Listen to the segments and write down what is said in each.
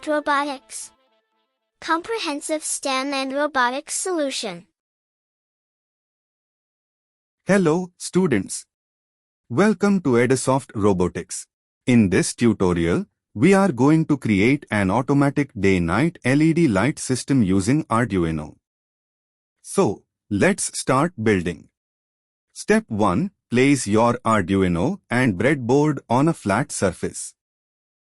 Edusoft Robotix. Comprehensive STEM and robotics solution. Hello, students. Welcome to Edusoft Robotix. In this tutorial, we are going to create an automatic day-night LED light system using Arduino. So, let's start building. Step 1. Place your Arduino and breadboard on a flat surface.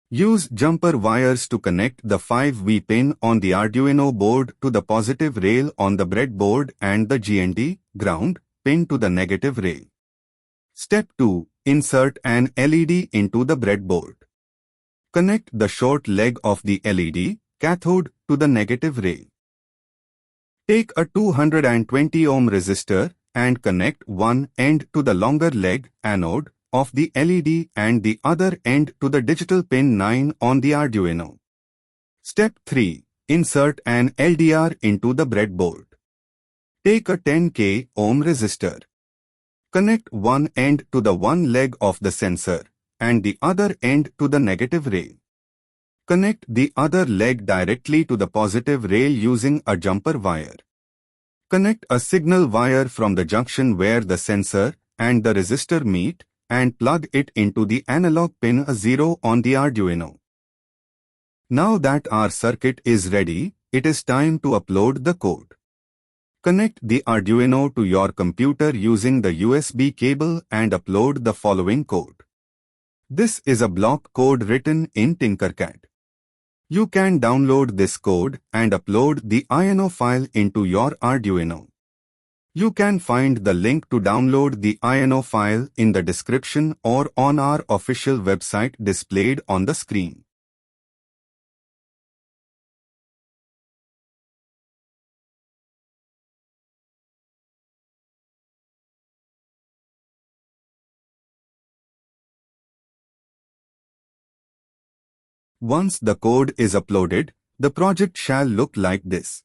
Use jumper wires to connect the 5V pin on the Arduino board to the positive rail on the breadboard and the GND ground pin to the negative rail. Step 2. Insert an LED into the breadboard. Connect the short leg of the LED cathode to the negative rail. Take a 220 ohm resistor and connect one end to the longer leg anode of the LED and the other end to the digital pin 9 on the Arduino. Step 3. Insert an LDR into the breadboard. Take a 10K ohm resistor. Connect one end to the one leg of the sensor and the other end to the negative rail. Connect the other leg directly to the positive rail using a jumper wire. Connect a signal wire from the junction where the sensor and the resistor meet and plug it into the analog pin 0 on the Arduino. Now that our circuit is ready, it is time to upload the code. Connect the Arduino to your computer using the USB cable and upload the following code. This is a block code written in Tinkercad. You can download this code and upload the UNO file into your Arduino. You can find the link to download the UNO file in the description or on our official website displayed on the screen. Once the code is uploaded, the project shall look like this.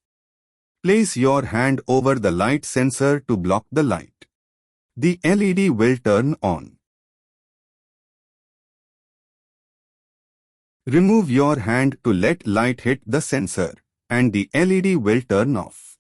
Place your hand over the light sensor to block the light. The LED will turn on. Remove your hand to let light hit the sensor, and the LED will turn off.